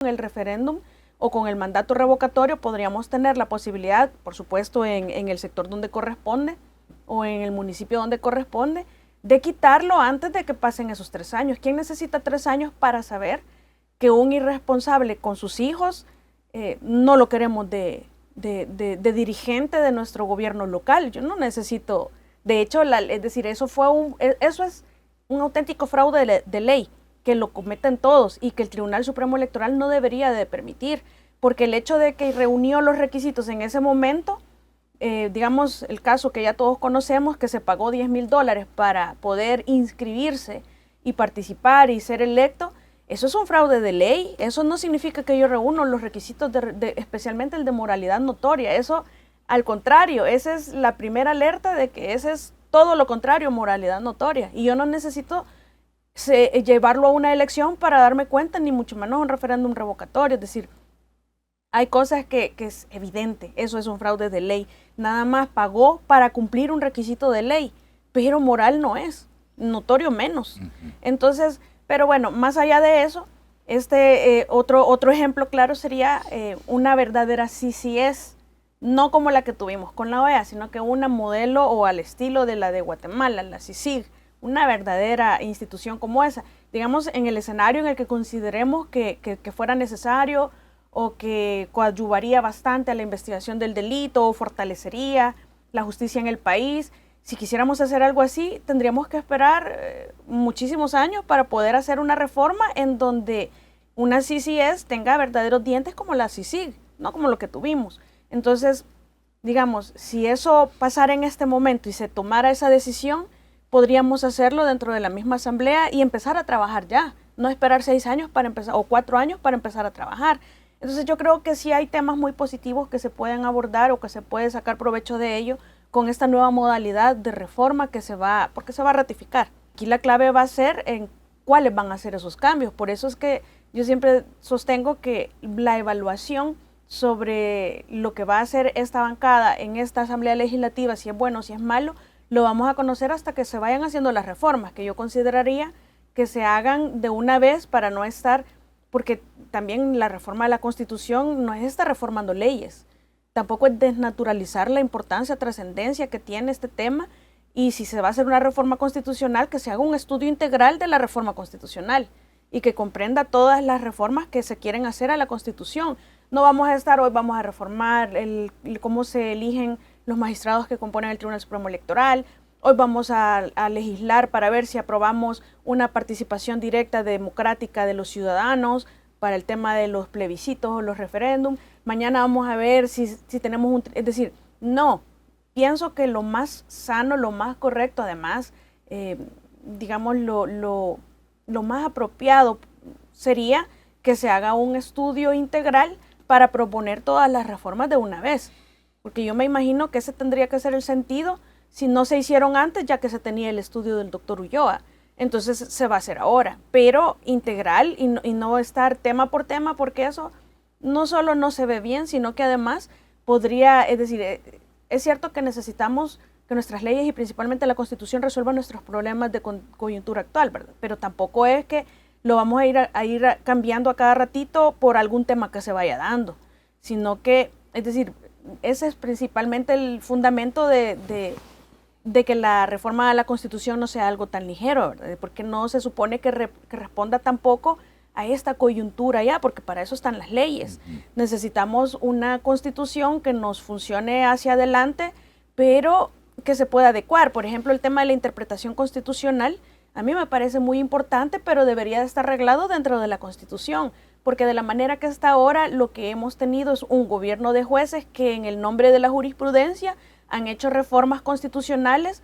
Con el referéndum o con el mandato revocatorio podríamos tener la posibilidad, por supuesto en el sector donde corresponde o en el municipio donde corresponde, de quitarlo antes de que pasen esos 3 años. ¿Quién necesita 3 años para saber que un irresponsable con sus hijos no lo queremos de dirigente de nuestro gobierno local? Yo no necesito, de hecho, es decir, eso es un auténtico fraude de ley, que lo cometen todos y que el Tribunal Supremo Electoral no debería de permitir, porque el hecho de que reunió los requisitos en ese momento, digamos el caso que ya todos conocemos, que se pagó $10,000 para poder inscribirse y participar y ser electo, eso es un fraude de ley. Eso no significa que yo reúno los requisitos, especialmente el de moralidad notoria. Eso, al contrario, esa es la primera alerta de que ese es todo lo contrario, moralidad notoria. Y yo no necesito llevarlo a una elección para darme cuenta, ni mucho menos un referéndum revocatorio. Es decir, hay cosas que es evidente, eso es un fraude de ley. Nada más pagó para cumplir un requisito de ley, pero moral no es, notorio menos. Entonces, pero bueno, más allá de eso, otro ejemplo claro sería una verdadera CCS, no como la que tuvimos con la OEA, sino que una modelo o al estilo de la de Guatemala, la CICIG, una verdadera institución como esa. Digamos, en el escenario en el que consideremos que fuera necesario o que coadyuvaría bastante a la investigación del delito o fortalecería la justicia en el país. Si quisiéramos hacer algo así, tendríamos que esperar muchísimos años para poder hacer una reforma en donde una CCS tenga verdaderos dientes como la CICIG, no como lo que tuvimos. Entonces, digamos, si eso pasara en este momento y se tomara esa decisión, podríamos hacerlo dentro de la misma asamblea y empezar a trabajar ya, no esperar 6 años para empezar o 4 años para empezar a trabajar. Entonces yo creo que sí hay temas muy positivos que se pueden abordar o que se puede sacar provecho de ello con esta nueva modalidad de reforma porque se va a ratificar. Aquí la clave va a ser en cuáles van a ser esos cambios. Por eso es que yo siempre sostengo que la evaluación sobre lo que va a hacer esta bancada en esta asamblea legislativa, si es bueno o si es malo, lo vamos a conocer hasta que se vayan haciendo las reformas, que yo consideraría que se hagan de una vez para no estar, porque también la reforma de la Constitución no es estar reformando leyes, tampoco es desnaturalizar la importancia, trascendencia que tiene este tema, y si se va a hacer una reforma constitucional, que se haga un estudio integral de la reforma constitucional y que comprenda todas las reformas que se quieren hacer a la Constitución. No vamos a estar, hoy vamos a reformar cómo se eligen los magistrados que componen el Tribunal Supremo Electoral, hoy vamos a legislar para ver si aprobamos una participación directa democrática de los ciudadanos para el tema de los plebiscitos o los referéndums. Mañana vamos a ver si tenemos es decir, no, pienso que lo más sano, lo más correcto, además, digamos, lo más apropiado sería que se haga un estudio integral para proponer todas las reformas de una vez. Porque yo me imagino que ese tendría que ser el sentido si no se hicieron antes, ya que se tenía el estudio del doctor Ulloa. Entonces se va a hacer ahora, pero integral y no estar tema por tema, porque eso no solo no se ve bien, sino que además podría, es decir, es cierto que necesitamos que nuestras leyes y principalmente la Constitución resuelvan nuestros problemas de coyuntura actual, ¿verdad? Pero tampoco es que lo vamos a ir cambiando a cada ratito por algún tema que se vaya dando, sino que, es decir, ese es principalmente el fundamento de que la reforma de la Constitución no sea algo tan ligero, ¿verdad? Porque no se supone que responda tampoco a esta coyuntura ya, porque para eso están las leyes. Necesitamos una Constitución que nos funcione hacia adelante, pero que se pueda adecuar. Por ejemplo, el tema de la interpretación constitucional, a mí me parece muy importante, pero debería de estar arreglado dentro de la Constitución, porque de la manera que está ahora, lo que hemos tenido es un gobierno de jueces que en el nombre de la jurisprudencia han hecho reformas constitucionales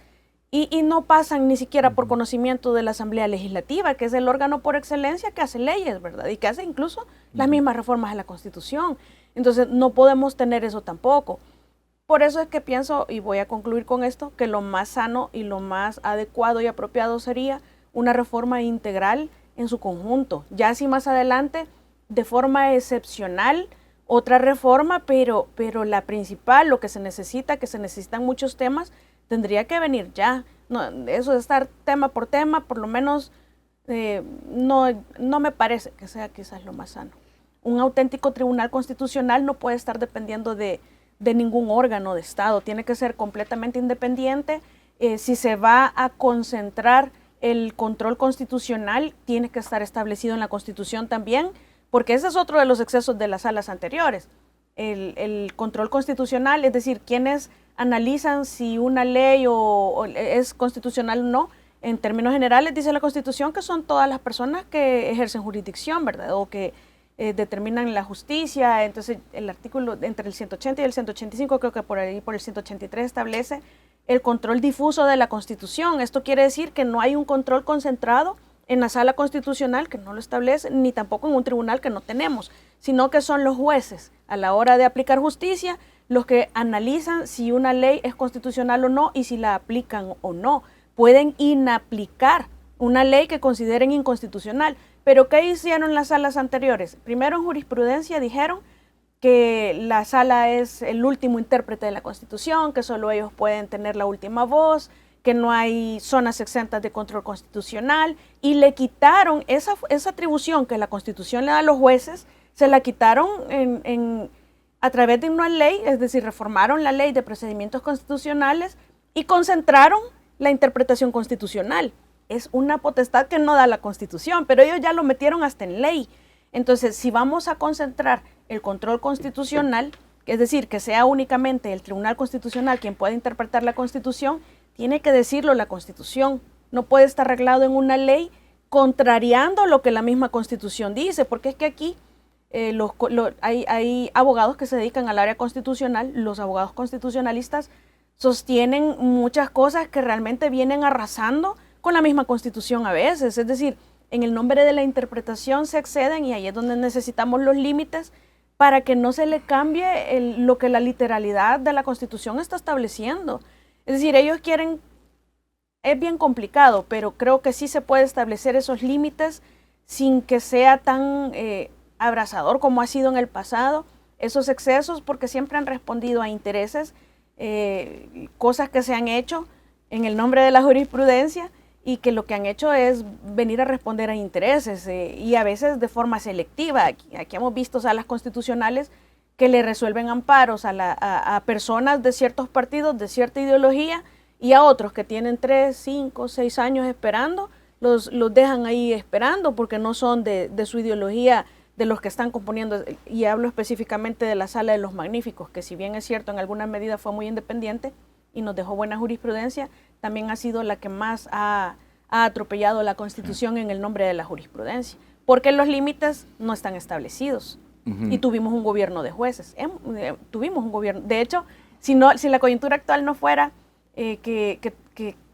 y no pasan ni siquiera por conocimiento de la Asamblea Legislativa, que es el órgano por excelencia que hace leyes, ¿verdad? Y que hace incluso las mismas reformas a la Constitución. Entonces, no podemos tener eso tampoco. Por eso es que pienso, y voy a concluir con esto, que lo más sano y lo más adecuado y apropiado sería una reforma integral en su conjunto. Ya si más adelante, de forma excepcional, otra reforma, pero la principal, lo que se necesita, que se necesitan muchos temas, tendría que venir ya. No, eso de estar tema por tema, por lo menos no me parece que sea quizás lo más sano. un auténtico tribunal constitucional no puede estar dependiendo de ningún órgano de Estado, tiene que ser completamente independiente. Si se va a concentrar el control constitucional, tiene que estar establecido en la Constitución también, porque ese es otro de los excesos de las salas anteriores. El control constitucional, es decir, quienes analizan si una ley o es constitucional o no, en términos generales dice la Constitución que son todas las personas que ejercen jurisdicción, ¿verdad? O que determinan la justicia. Entonces el artículo entre el 180 y el 185, creo que por ahí por el 183 establece el control difuso de la Constitución. Esto quiere decir que no hay un control concentrado en la sala constitucional, que no lo establece, ni tampoco en un tribunal, que no tenemos, sino que son los jueces a la hora de aplicar justicia los que analizan si una ley es constitucional o no y si la aplican o no. Pueden inaplicar una ley que consideren inconstitucional. Pero ¿qué hicieron las salas anteriores? Primero, en jurisprudencia dijeron que la sala es el último intérprete de la Constitución, que solo ellos pueden tener la última voz, que no hay zonas exentas de control constitucional, y le quitaron esa atribución que la Constitución le da a los jueces, se la quitaron a través de una ley, es decir, reformaron la ley de procedimientos constitucionales y concentraron la interpretación constitucional. Es una potestad que no da la Constitución, pero ellos ya lo metieron hasta en ley. Entonces, si vamos a concentrar el control constitucional, es decir, que sea únicamente el Tribunal Constitucional quien pueda interpretar la Constitución, tiene que decirlo la Constitución. No puede estar arreglado en una ley contrariando lo que la misma Constitución dice, porque es que aquí hay abogados que se dedican al área constitucional. Los abogados constitucionalistas sostienen muchas cosas que realmente vienen arrasando con la misma Constitución a veces. Es decir, en el nombre de la interpretación se exceden, y ahí es donde necesitamos los límites para que no se le cambie lo que la literalidad de la Constitución está estableciendo. Es decir, ellos quieren, es bien complicado, pero creo que sí se puede establecer esos límites sin que sea tan abrasador como ha sido en el pasado, esos excesos, porque siempre han respondido a intereses, cosas que se han hecho en el nombre de la jurisprudencia, y que lo que han hecho es venir a responder a intereses y a veces de forma selectiva. Aquí hemos visto salas constitucionales que le resuelven amparos a personas de ciertos partidos, de cierta ideología, y a otros que tienen 3, 5, 6 años esperando, los dejan ahí esperando porque no son de su ideología, de los que están componiendo. Y hablo específicamente de la Sala de los Magníficos, que si bien es cierto en alguna medida fue muy independiente y nos dejó buena jurisprudencia, también ha sido la que más ha atropellado la Constitución en el nombre de la jurisprudencia, porque los límites no están establecidos. Y tuvimos un gobierno de jueces, tuvimos un gobierno. De hecho, si la coyuntura actual no fuera que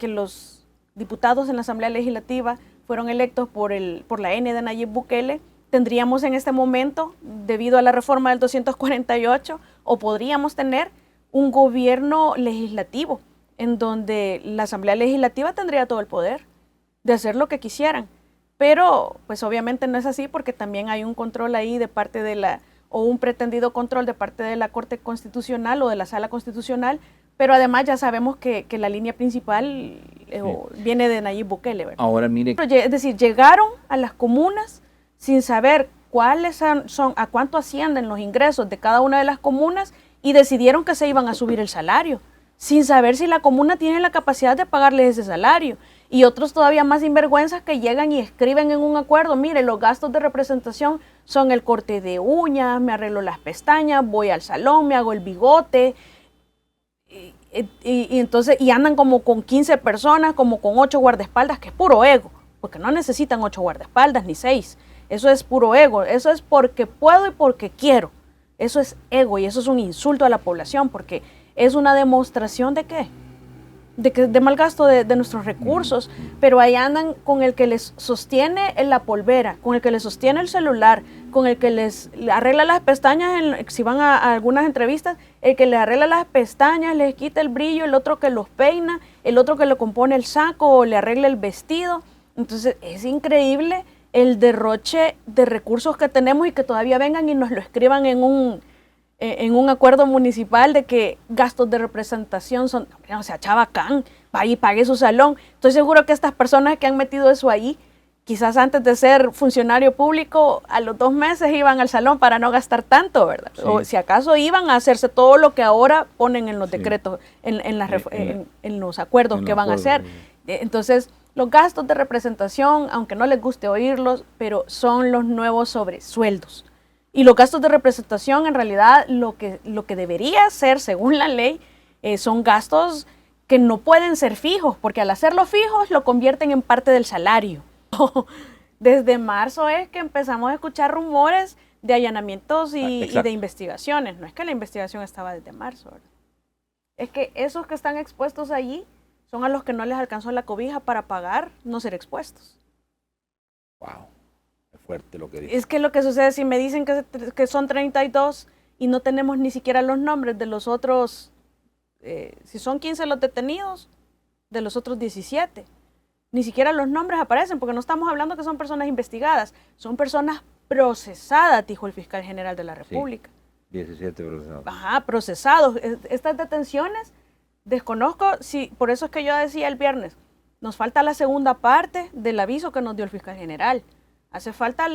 los diputados en la Asamblea Legislativa fueron electos por la N de Nayib Bukele, tendríamos en este momento, debido a la reforma del 248, o podríamos tener un gobierno legislativo en donde la Asamblea Legislativa tendría todo el poder de hacer lo que quisieran. Pero pues obviamente no es así, porque también hay un control ahí de parte o un pretendido control de parte de la Corte Constitucional o de la Sala Constitucional, pero además ya sabemos que la línea principal viene de Nayib Bukele, ¿verdad? Ahora mire. Es decir, llegaron a las comunas sin saber cuáles son, a cuánto ascienden los ingresos de cada una de las comunas, y decidieron que se iban a subir el salario, sin saber si la comuna tiene la capacidad de pagarles ese salario. Y otros todavía más sinvergüenzas que llegan y escriben en un acuerdo: mire, los gastos de representación son el corte de uñas, me arreglo las pestañas, voy al salón, me hago el bigote. Y entonces andan como con 15 personas, como con 8 guardaespaldas, que es puro ego, porque no necesitan 8 guardaespaldas ni 6. Eso es puro ego, eso es porque puedo y porque quiero. Eso es ego, y eso es un insulto a la población, porque es una demostración ¿de qué? De mal gasto de nuestros recursos. Pero ahí andan con el que les sostiene la polvera, con el que les sostiene el celular, con el que les arregla las pestañas, si van a algunas entrevistas, el que les arregla las pestañas, les quita el brillo, el otro que los peina, el otro que le compone el saco o le arregla el vestido. Entonces es increíble el derroche de recursos que tenemos, y que todavía vengan y nos lo escriban en un acuerdo municipal de que gastos de representación son, o sea, chabacán, vaya y pague su salón. Estoy seguro que estas personas que han metido eso ahí quizás antes de ser funcionario público, a los 2 meses iban al salón para no gastar tanto, ¿verdad? Sí. O si acaso iban a hacerse todo lo que ahora ponen en los decretos, en los acuerdos que van a hacer. Entonces, los gastos de representación, aunque no les guste oírlos, pero son los nuevos sobresueldos. Y los gastos de representación, en realidad, lo que debería ser, según la ley, son gastos que no pueden ser fijos, porque al hacerlos fijos, lo convierten en parte del salario. Desde marzo es que empezamos a escuchar rumores de allanamientos y de investigaciones. No es que la investigación estaba desde marzo, ¿verdad? Es que esos que están expuestos allí son a los que no les alcanzó la cobija para pagar no ser expuestos. Wow, es fuerte lo que dice. Es que lo que sucede, si me dicen que son 32 y no tenemos ni siquiera los nombres de los otros, si son 15 los detenidos, de los otros 17. Ni siquiera los nombres aparecen, porque no estamos hablando que son personas investigadas, son personas procesadas, dijo el fiscal general de la República. Sí, 17 procesados. Ajá, procesados. Estas detenciones, desconozco, si, por eso es que yo decía el viernes, nos falta la segunda parte del aviso que nos dio el fiscal general. Hace falta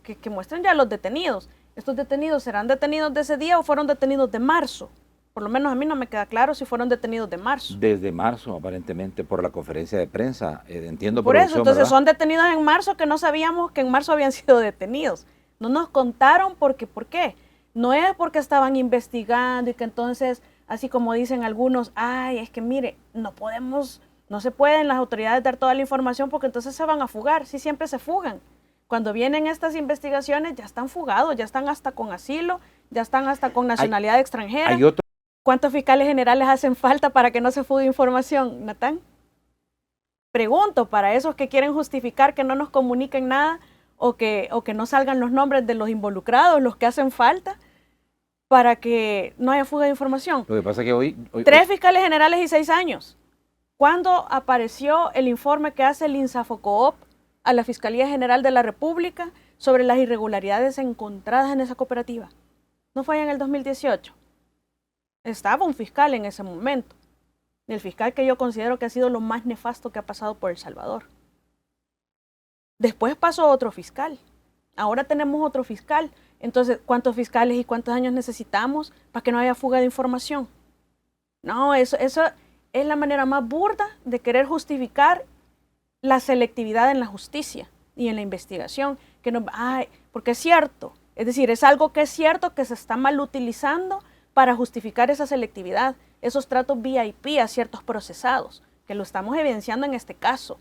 que muestren ya los detenidos. ¿Estos detenidos serán detenidos de ese día o fueron detenidos de marzo? Por lo menos a mí no me queda claro si fueron detenidos de marzo. Desde marzo, aparentemente, por la conferencia de prensa. Entiendo por eso, entonces, ¿verdad? Son detenidos en marzo que no sabíamos que en marzo habían sido detenidos. No nos contaron porque, ¿por qué? No es porque estaban investigando y que entonces, así como dicen algunos, ay, es que mire, no se pueden las autoridades dar toda la información porque entonces se van a fugar. Sí, siempre se fugan. Cuando vienen estas investigaciones ya están fugados, ya están hasta con asilo, ya están hasta con nacionalidad extranjera. Hay otro. ¿Cuántos fiscales generales hacen falta para que no se fugue información, Natán? Pregunto, para esos que quieren justificar que no nos comuniquen nada o que no salgan los nombres de los involucrados, los que hacen falta, para que no haya fuga de información. Lo que pasa es que hoy 3 fiscales generales y 6 años. ¿Cuándo apareció el informe que hace el INSAFOCOOP a la Fiscalía General de la República sobre las irregularidades encontradas en esa cooperativa? ¿No fue en el 2018? Estaba un fiscal en ese momento, el fiscal que yo considero que ha sido lo más nefasto que ha pasado por El Salvador. Después pasó otro fiscal, ahora tenemos otro fiscal. Entonces, ¿cuántos fiscales y cuántos años necesitamos para que no haya fuga de información? No, eso es la manera más burda de querer justificar la selectividad en la justicia y en la investigación. Porque es cierto, es decir, es algo que es cierto que se está mal utilizando para justificar esa selectividad, esos tratos VIP a ciertos procesados, que lo estamos evidenciando en este caso.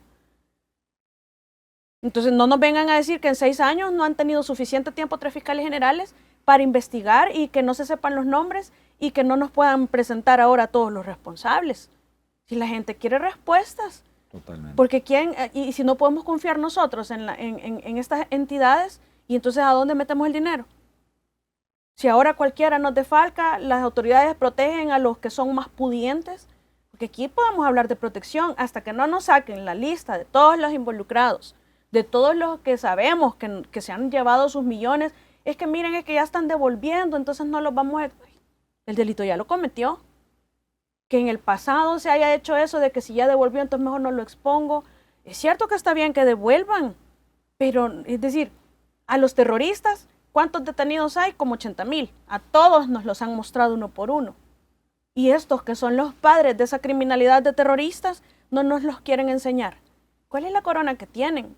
Entonces no nos vengan a decir que en 6 años no han tenido suficiente tiempo 3 fiscales generales para investigar y que no se sepan los nombres y que no nos puedan presentar ahora a todos los responsables. Si la gente quiere respuestas. Totalmente. Porque y si no podemos confiar nosotros en estas entidades, ¿y entonces a dónde metemos el dinero? Si ahora cualquiera nos defalca, las autoridades protegen a los que son más pudientes, porque aquí podemos hablar de protección hasta que no nos saquen la lista de todos los involucrados, de todos los que sabemos que se han llevado sus millones. Es que miren, es que ya están devolviendo, entonces no los vamos a... El delito ya lo cometió. Que en el pasado se haya hecho eso de que si ya devolvió, entonces mejor no lo expongo. Es cierto que está bien que devuelvan, pero es decir, a los terroristas, ¿cuántos detenidos hay? Como 80,000. A todos nos los han mostrado uno por uno. Y estos que son los padres de esa criminalidad de terroristas, no nos los quieren enseñar. ¿Cuál es la corona que tienen?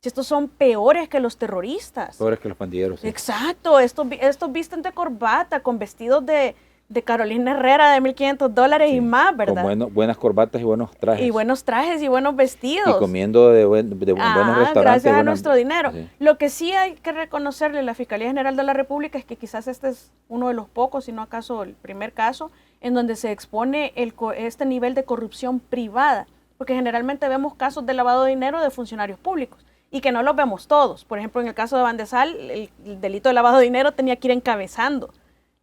Si estos son peores que los terroristas. Peores que los pandilleros. Sí. Exacto, estos visten de corbata, con vestidos de Carolina Herrera de $1,500 sí, y más, ¿verdad? Con buenas corbatas y buenos trajes. Y buenos trajes y buenos vestidos. Y comiendo de buenos restaurantes. Gracias a nuestro dinero. Sí. Lo que sí hay que reconocerle a la Fiscalía General de la República es que quizás este es uno de los pocos, si no acaso el primer caso, en donde se expone este nivel de corrupción privada. Porque generalmente vemos casos de lavado de dinero de funcionarios públicos y que no los vemos todos. Por ejemplo, en el caso de Bandesal, el delito de lavado de dinero tenía que ir encabezando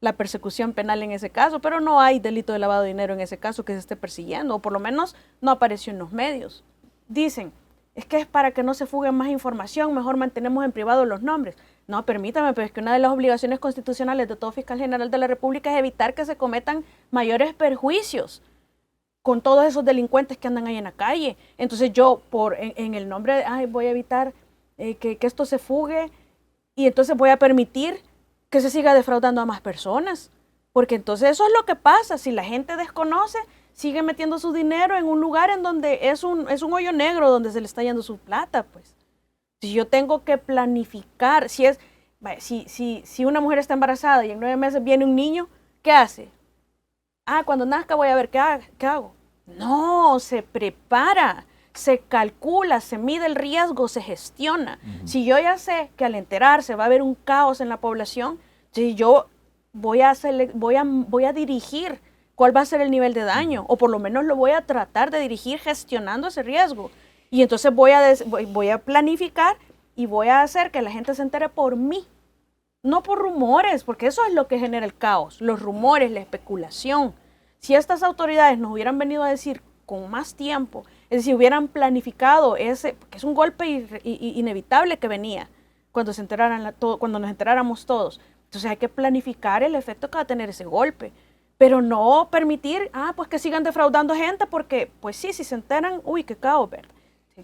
la persecución penal en ese caso, pero no hay delito de lavado de dinero en ese caso que se esté persiguiendo, o por lo menos no apareció en los medios. Dicen, es que es para que no se fugue más información, mejor mantenemos en privado los nombres. No, permítame, pero es que una de las obligaciones constitucionales de todo fiscal general de la República es evitar que se cometan mayores perjuicios con todos esos delincuentes que andan ahí en la calle. Entonces yo, en el nombre de, ay, voy a evitar que esto se fugue, y entonces voy a permitir que se siga defraudando a más personas. Porque entonces eso es lo que pasa. Si la gente desconoce, sigue metiendo su dinero en un lugar en donde es un hoyo negro donde se le está yendo su plata, pues. Si yo tengo que planificar, si una mujer está embarazada y en 9 meses viene un niño, ¿qué hace? Ah, cuando nazca voy a ver qué hago. No, se prepara, se calcula, se mide el riesgo, se gestiona. Si yo ya sé que al enterarse va a haber un caos en la población, si yo voy a dirigir cuál va a ser el nivel de daño, o por lo menos lo voy a tratar de dirigir gestionando ese riesgo. Y entonces voy a planificar y voy a hacer que la gente se entere por mí, no por rumores, porque eso es lo que genera el caos, los rumores, la especulación. Si estas autoridades nos hubieran venido a decir con más tiempo, es decir, hubieran planificado porque es un golpe inevitable que venía cuando cuando nos enteráramos todos. Entonces hay que planificar el efecto que va a tener ese golpe, pero no permitir, pues que sigan defraudando gente, porque, pues sí, si se enteran, uy, qué caos, ¿verdad?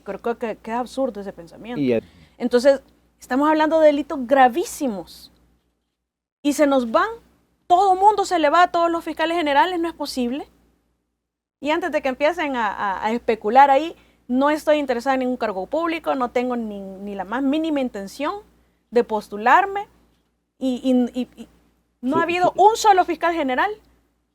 Creo que es absurdo ese pensamiento. Entonces, estamos hablando de delitos gravísimos y se nos van, todo el mundo se le va a todos los fiscales generales, no es posible. Y antes de que empiecen a especular ahí, no estoy interesada en ningún cargo público, no tengo ni la más mínima intención de postularme y no ha habido un solo fiscal general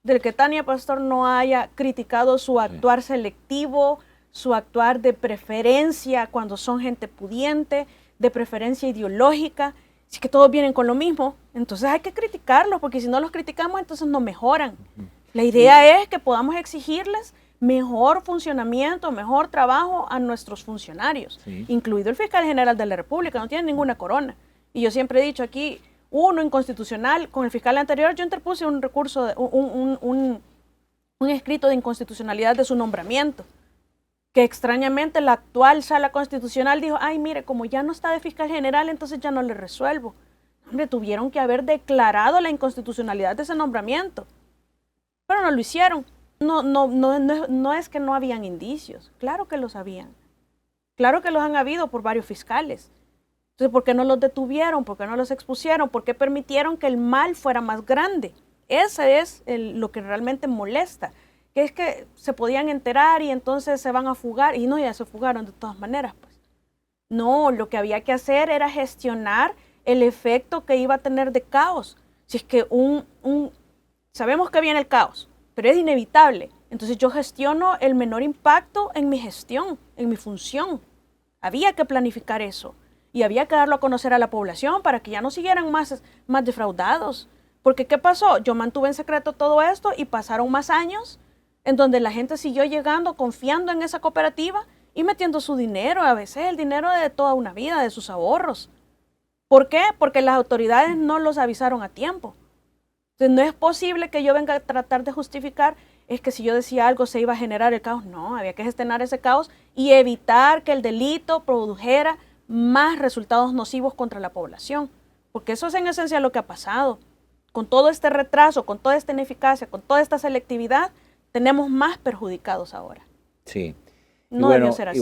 del que Tania Pastor no haya criticado su actuar selectivo, su actuar de preferencia cuando son gente pudiente, de preferencia ideológica. Si que todos vienen con lo mismo, entonces hay que criticarlos, porque si no los criticamos, entonces no mejoran. La idea es que podamos exigirles mejor funcionamiento, mejor trabajo a nuestros funcionarios, incluido el fiscal general de la República, no tiene ninguna corona. Y yo siempre he dicho aquí, inconstitucional, con el fiscal anterior yo interpuse un recurso, un escrito de inconstitucionalidad de su nombramiento, que extrañamente la actual sala constitucional dijo, ay, mire, como ya no está de fiscal general, entonces ya no le resuelvo. Hombre, tuvieron que haber declarado la inconstitucionalidad de ese nombramiento, pero no lo hicieron. No es que no habían indicios, claro que los habían, claro que los han habido por varios fiscales. Entonces, ¿por qué no los detuvieron? ¿Por qué no los expusieron? ¿Por qué permitieron que el mal fuera más grande? Ese es lo que realmente molesta, que es que se podían enterar y entonces se van a fugar, y no, ya se fugaron de todas maneras, pues. No, lo que había que hacer era gestionar el efecto que iba a tener de caos. Si es que sabemos que viene el caos, pero es inevitable, entonces yo gestiono el menor impacto en mi gestión, en mi función. Había que planificar eso y había que darlo a conocer a la población para que ya no siguieran más defraudados. Porque ¿qué pasó? Yo mantuve en secreto todo esto y pasaron más años en donde la gente siguió llegando, confiando en esa cooperativa y metiendo su dinero, a veces el dinero de toda una vida, de sus ahorros. ¿Por qué? Porque las autoridades no los avisaron a tiempo. Entonces no es posible que yo venga a tratar de justificar, es que si yo decía algo se iba a generar el caos. No, había que gestionar ese caos y evitar que el delito produjera más resultados nocivos contra la población. Porque eso es en esencia lo que ha pasado. Con todo este retraso, con toda esta ineficacia, con toda esta selectividad, tenemos más perjudicados ahora. Sí. No debió ser así.